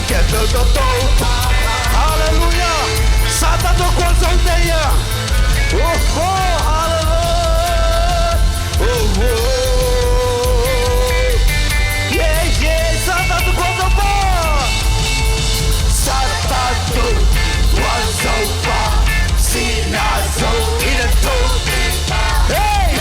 get the dope. Hallelujah. Satan no kwazong teya. Oh, hallelujah. Oh, yeah, Satan no kwazong pa. Satan no kwazong pa. Sinazo in a dope. Hey.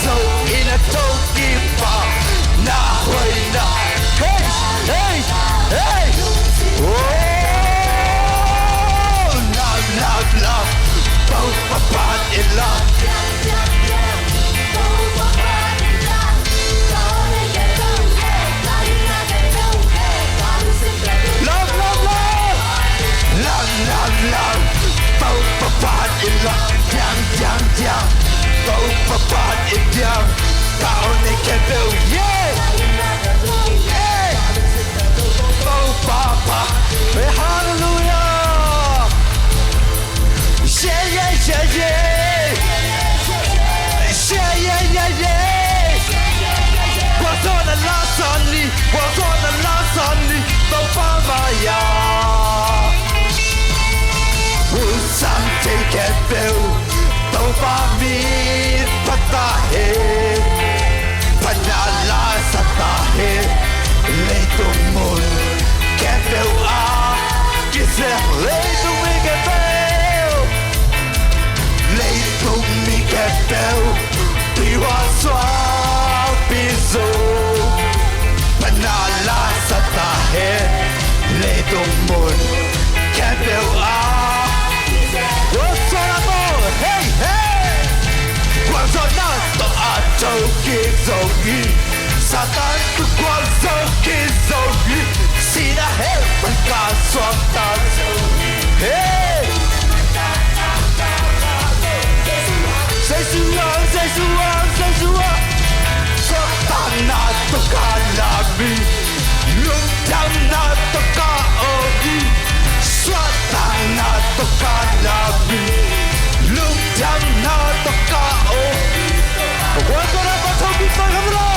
So in a toki pa na hoy na hey oh love both apart in love love both apart in love jam both apart in jam tao này can do yeah both papa hallelujah what's on the last Sunday both papa yeah who's something can do Tauba mir pata hai panala sata hai leitung mun kefeu a kise leitung mi kefeu piwa swa piso panala sata hai leitung mun kefeu a hey Zomi to atoki Zomi Satan tu Zomi Zomi Sina heaven ka swata hey Say suang Satan na to kalami Lutang na to kaogi Satan na to kalami Lutang na to kaogi What's on up Toki Zomi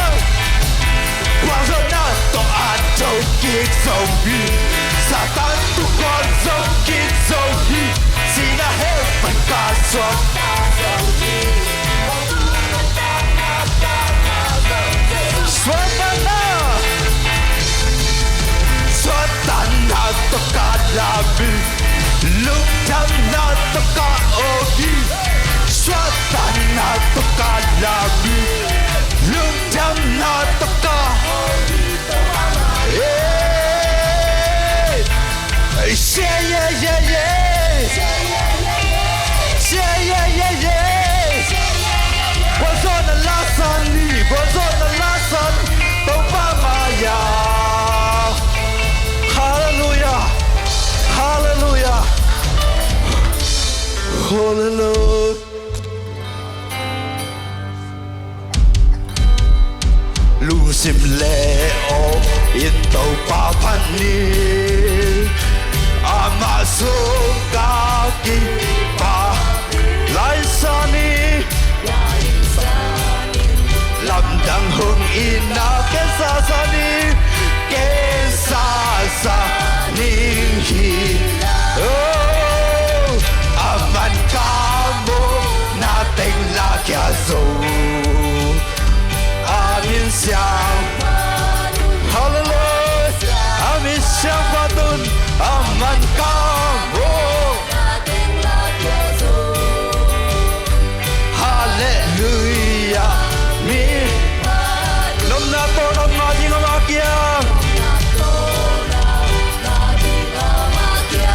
What's on up to atoki Zomi Satan tu Zomi Zomi Sina heaven ka swata Swatana to kalabi Lutana to kaogi Swatana to kalabi Lutana to kaogi Yeah What's on the last Sunday? What's on the last Sunday? Maya. Hallelujah. Hallelujah. Hallelujah. Lusim leo ito papanin amasok kaki pa laisani lamdang hung ina kesasani kesasaning hila oh aman kamo nating lakyaso amin siyang hallelujah amin siyang patun aman kamo nating lakyaso hallelujah mi nom na to nom na di ngamakyang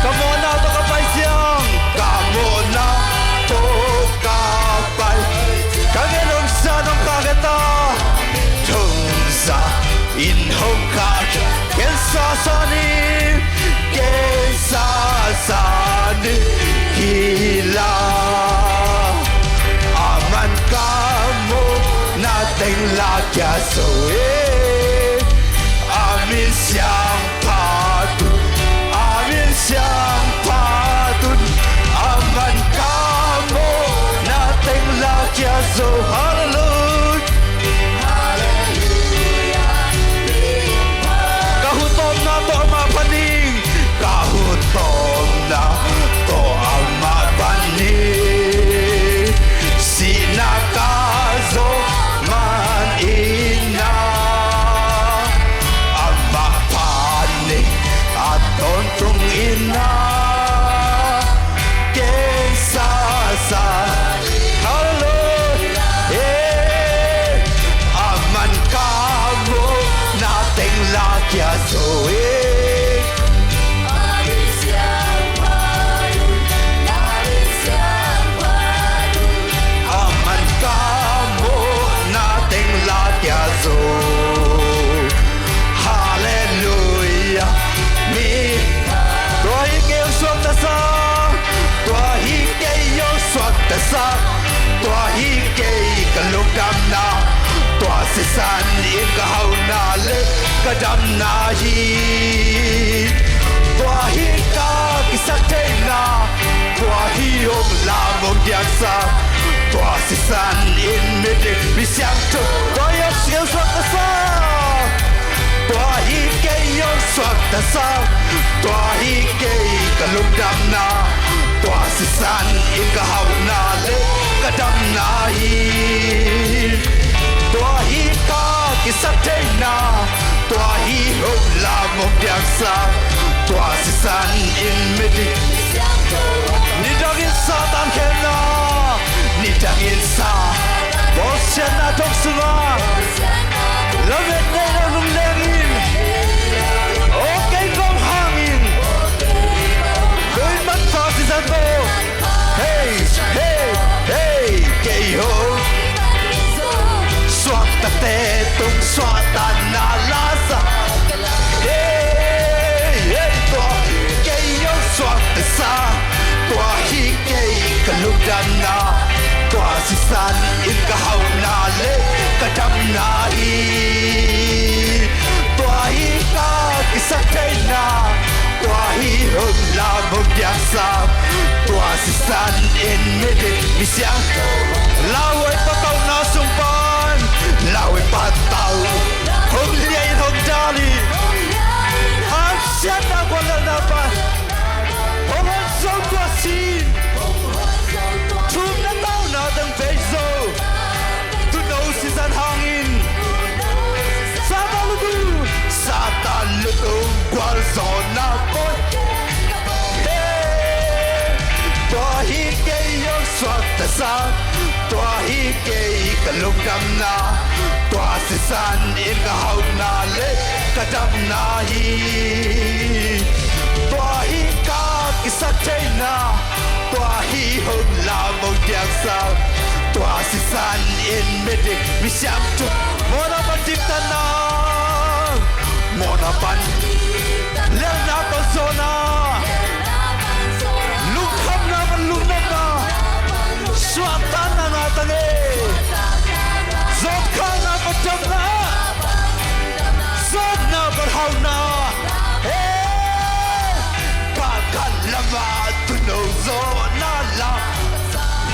kamo na to kapay siyang kamo na to kapay kagelong sa nung kagata tungsa inhong kag kesasani hila aman kamo nating lakyaso amin siyang patun aman kamo đam na tua si san in ka hau na le ka dam na hi tua hi ka ki sa te na tua hi om la mo dia sa tua si san in me de mi siang tu tua yo siêu so ta sa tua hi ke yo so ta sa tua hi ke ka lum dam na tua si san in ka hau na le ka dam na hi tua hi ka ki sa te na tua hi om la mo dia sa tua si san in me de ni dang in sa tan ken na ni dang in sa bo chen na tok su ma lo ve ne na lum leng in okay gom hang in doi man sa si san bo hey hey hey ke ho swat ta te tung swat ta na la sa hey hey to ke yo swat ta sa tua hi ke ka lu dam na tua si san in ka hau na le ka dam na hi tua hi ka ki sa te na tua hi hum la mo dia sa tua si san in me de mi siang la wai pa tau na sung pan la wai pa tau hum lia in hum dali ham sian na ko la na pa hum so tua sin Tum na tao na tang peso tu no si san hangin Satan lutu kwal zona boy hey tua hi ke yo swat ta sa tua hi ke ka lum dam na tua si san in ka hau na le ka dam na hi tua hi ka ki sa te na tua hi hum la mo dia sa tua si san in me de mi siam tu mona patip ta na mona pan le na pa zona luk kham na pan luk na na swatan na na ta le zot kha na pa jam na zot na pa hau na hey pa kan lama tu no zona la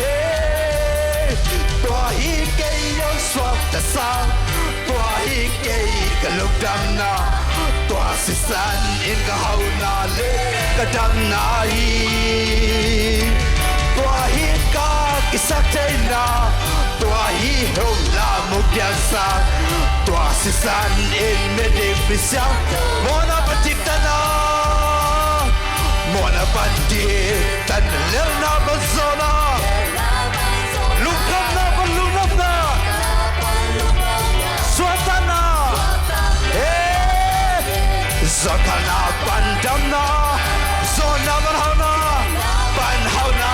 hey tua hi ke yo swat ta sa tua hi ke ka luk dam na tua si san in ka hau na le ka dam na hi tua hi ka ki sa te na tua hi hum la mo dia sa tua si san in me de mi sia mona patit ta na mona patit ta le na ba zona luk kham na ba luk na swatana Zotana bandamna zona barhana banhauna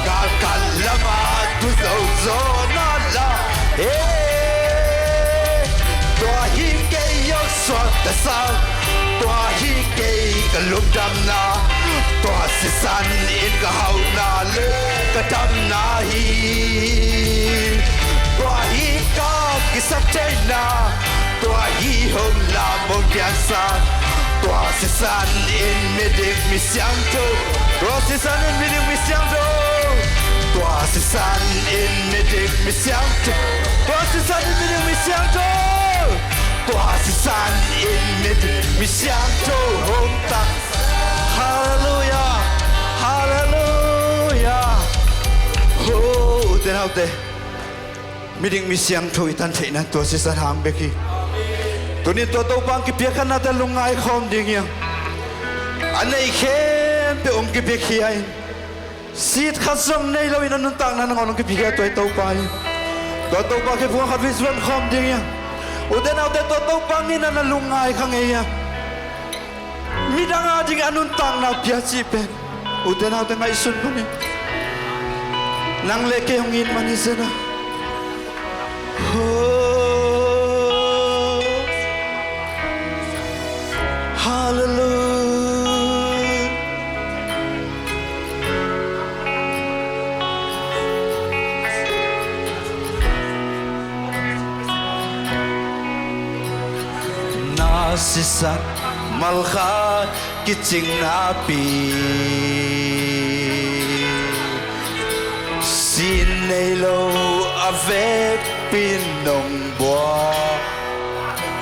gal kalama tu zona la tua hi ke yo swat sa tua hi ke kalum damna tua si san in ka hauna le ka damna hi tua hi ka ki sa te na tua hi hum la mo dia sa tua si san in me de mi siang tu tua si san in me de mi siang tu tua si san in me de mi siang tu tua si san in me de mi siang tu tua si san in me de mi siang tu hum ta hallelujah hallelujah oh ten hau te mi ding mi siang tu itan the na tua si san hang beki Tuni to bang ki pia kana ta lungai khom ding ya anei khem pe ong ki pe khiai sit khasong nei lo in an tang na ngong ki pia to pai to bang ki fu khat viswan khom ding ya uden au te to bang in an lungai khang e ya mi dang a ding anun tang na pia chi pe uden au te ngai sun ko ni nang le ke hong in mani sena Hallelujah. sisan malkha kiching na pi xin nei lo ave pinong boa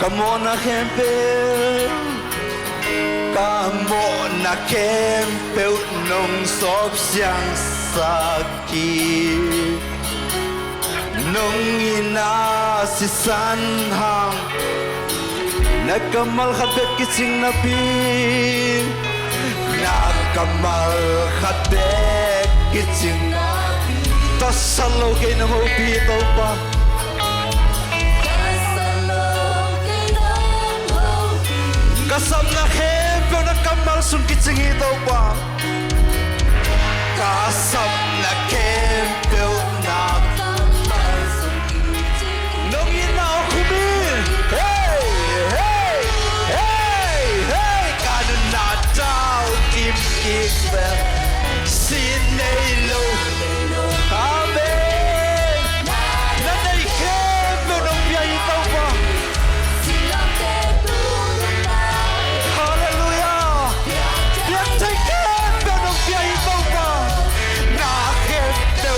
kamona kempel kamona kempel nong sop siang saki nong ina sisan hang nakamal khabet kising nabi nakamal khabet kising tasalo kay na mo pito pa kasam na hempo nakamal sun kising ito pa kasam na hempo nakamal sun kising nung ina ako min hey hey hey hey kanon na daw kim kisbel sinelo amen nanay hempo nung biyay ito pa hallelujah biyay hempo nung biyay ito pa nakempo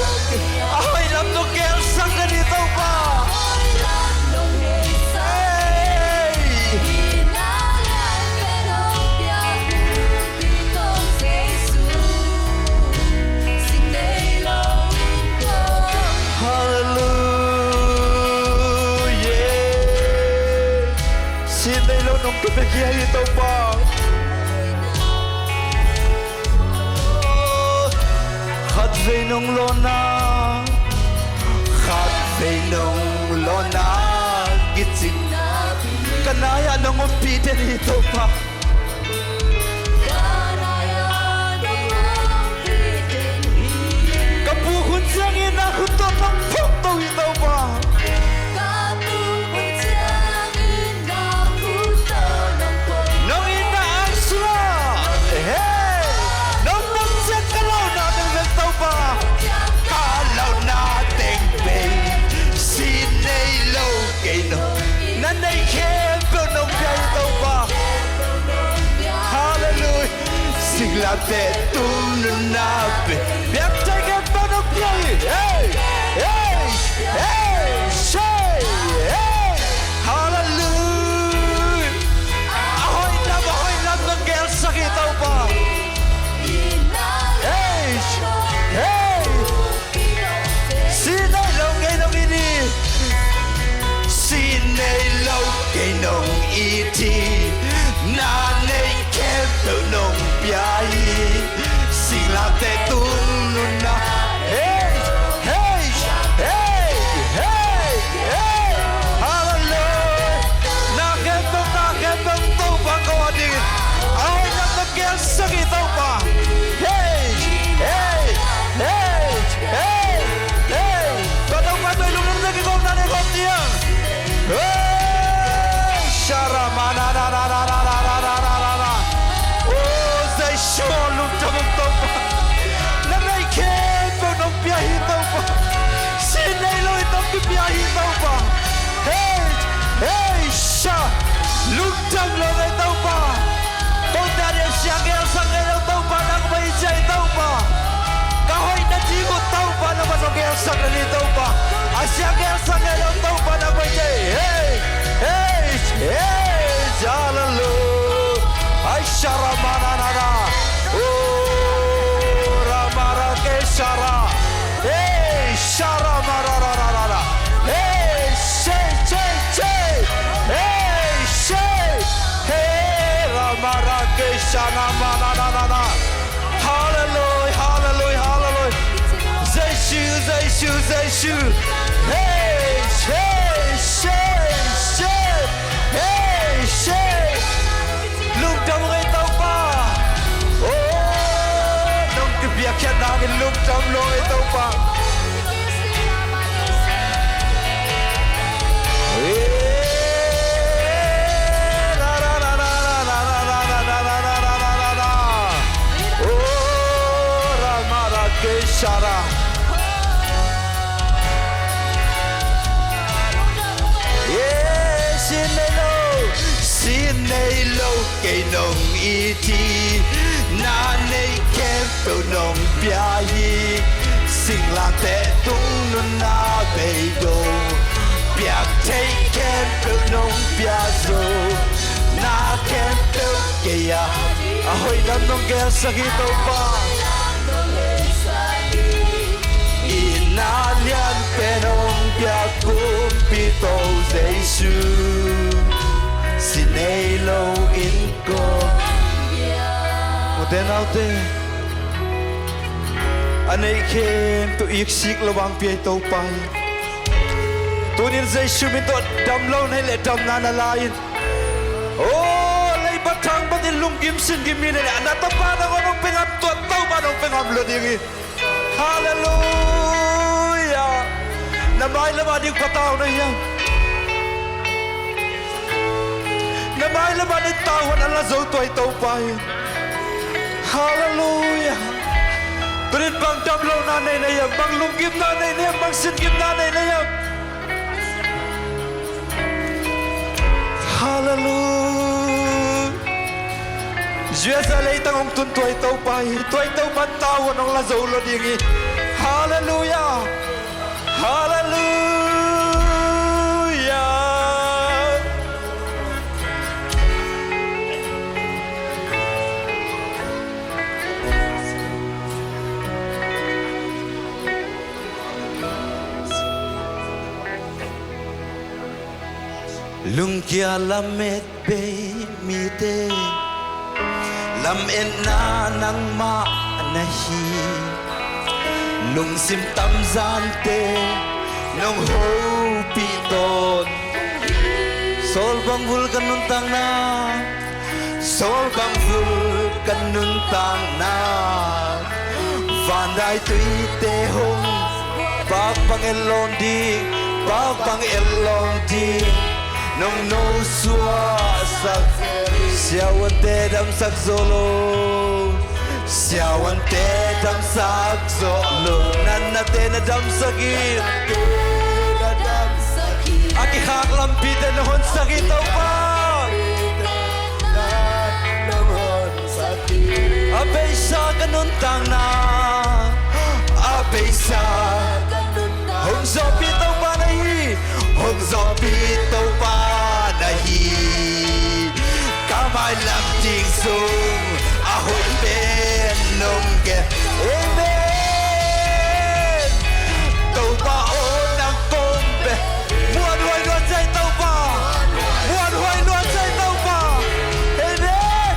ahoy lang nung kelsang ganito pa nung kibigyan ito pa Khatve nung lona Khatve nung lona Gitsing kanaya nung umpiten ito pa kapuhon siyang inakutot ng pukto ito pa nanay kempo nung biyay ito pa hallelujah sigla tunun na biyak tayo kempo nung biyay hey hey hey shay hey hallelujah ahoy lang ng girl sakit ito pa hey hey sinay lang kayo nung ini sinelo kay nong iti nanay kempo nong biyahe singlate tunun na hey hey hey hey hey hallelujah nakempo tupang ko adi ay nagkagel sakit pa hey hey hey hey hey kadang patoy lumang nagigong nanay tiyang hey shara mana na na na na na na na na na na oh say sure look tamang to nanay kempo nung biyahe ito pa sinelo itong biyahe ito pa hey hey sha look tam lang ito pa kung dali siya kaya sa ngayon ito pa nang may siya ito pa kahoy na jigo ito pa naman ang kaya sa ngayon ito pa asya kaya sa ngayon ito pa nang may siya hey hey hey hallelujah ay shara mananana oh ramara ke shara hey shara marararara hey shay shay shay hey shay hey ramara ke shana mananana hallelujah hallelujah hallelujah zeshu hey shay shay shay hey shay lúc trong người tao pa oh nông cái việc kia namin lúc trong người tao pa oh ramara ke shara sinelo nay lâu cây nồng y thi na nay kem bầu nồng bia hi sinh làm tệ tung nun na bầy đồ bia thấy kem bầu nồng bia dô na kem bầu cây à hồi năm nông kem sakit pa na lian penong bia kumpito Jesu sinelo in ko Moten autte anei khem tu iksik lawang pi to pai tunin Jesu min to dam lo nei le dam na na lain oh lei batang batin lungkim sin gimin ne ana to pa na ko pengam to ba no pengam lo dingi hallelujah namai lama ding patao na yang namai lama ni tawon ala zo toy to pai hallelujah turin bang damlo na nei na yang bang lungkim na nei na bang sin kim na nei na yang hallelujah Jesa lei tang ong tun toy to pai ban tawon ong la zo lo dingi hallelujah hallelujah lung kia lamet be mi te lam en na nang ma na hi lung sim tam gian te nong ho pi ton sol bang vul kan nun tang na sol bang vul kan nun tang na van dai tui te hong bak bang elon di nong no sua sak siawan te dam sak zolo siawan te dam sak zolo nan te na dam sakit aki hak lampi te na hon sakit tau pa abay sa kanun tang na abay sa hong zopi tau pa na hi hong zopi tau pa na hi kamay lam ting sung ahoy ben nong ke amen tau pa o nang kombe muan hoy nuan say tau pa muan hoy nuan say tau pa amen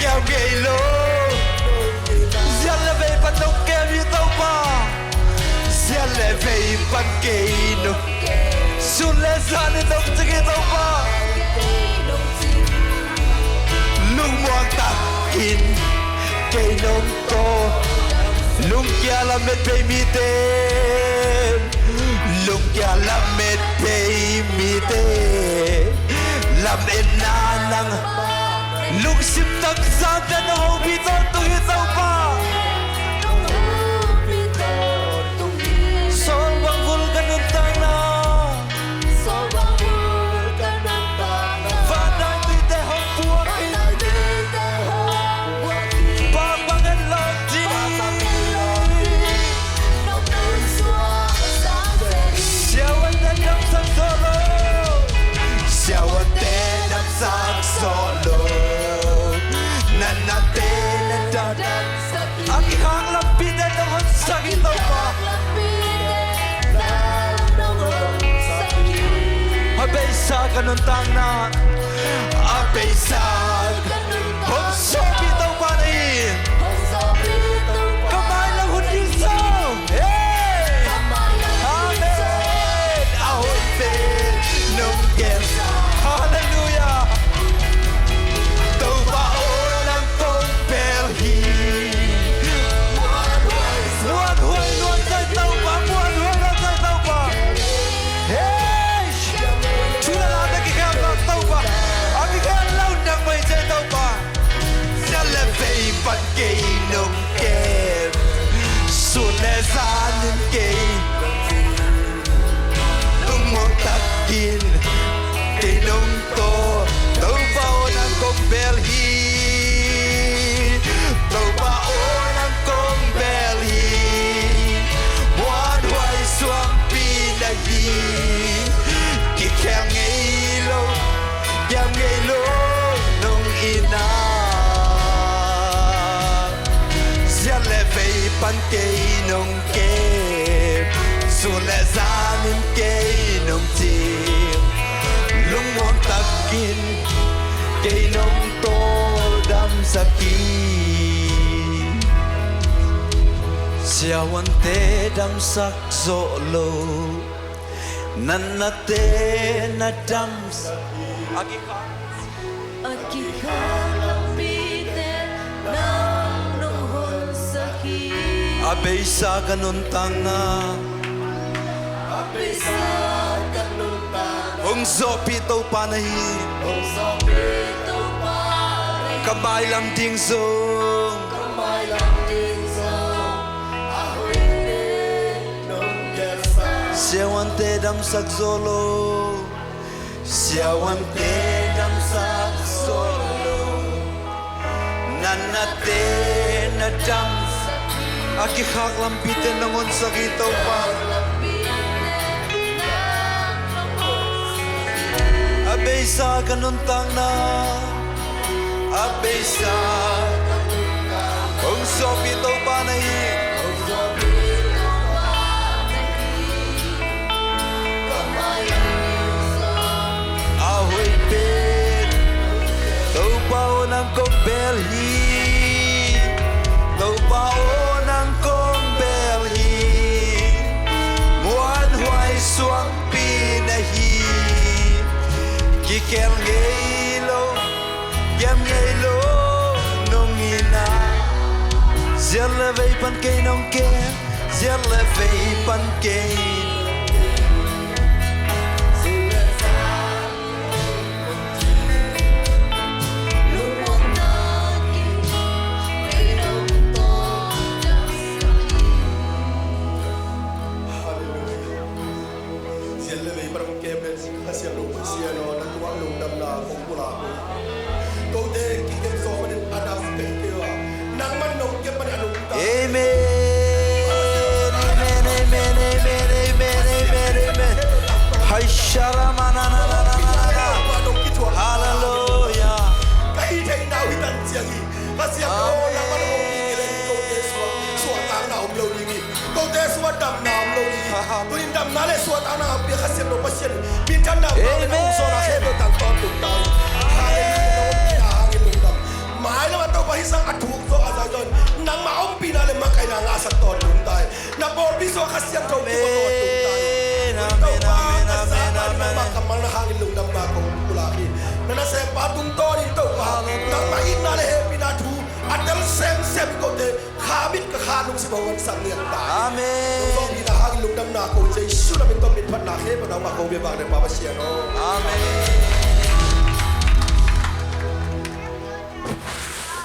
kêu gay lo Siale vei pan nong kem yu tau pa Siale vei pan gay no sun le san ni nong tiki tau pa lung muang tak kin kay nong to lung kia la met pay mi te lung kia la met pay mi te lam en na nang lung sim tak san ta no ho bi to tu hi tau pa sol bang vul kan nun tang na solo nanate nadan aki hang lampi na nong sakit tau pa abay sa kanun tang na abay sa hong sopi tau pa na hi kamay lang hundi so amen ahoy te nong kem hallelujah Tau pa, pan cây nông kê xuân lệ ra nên cây nông chìm lúc muốn ta kín cây nông tô đâm sa kỳ siêu anh tê đâm sắc rộ lô nan na tê na đâm sa Abay sa ganun tanga Ong zopi tau panahi Kamay lang ding zong Siawan te dam sak zolo Siawan te dam sak zolo Nanate na dam Aki khak lampitin nangon sa kitaw pa Abay sa kanuntang na Abay sa Kung sopi taw pa na Ahoy pin Taw pa o ng kobel Taw pa o Suang pinahi Kikel ngaylo Yam ngaylo Nung ina Zerle vei pan kay nong ke Zerle vei pan kay Amen.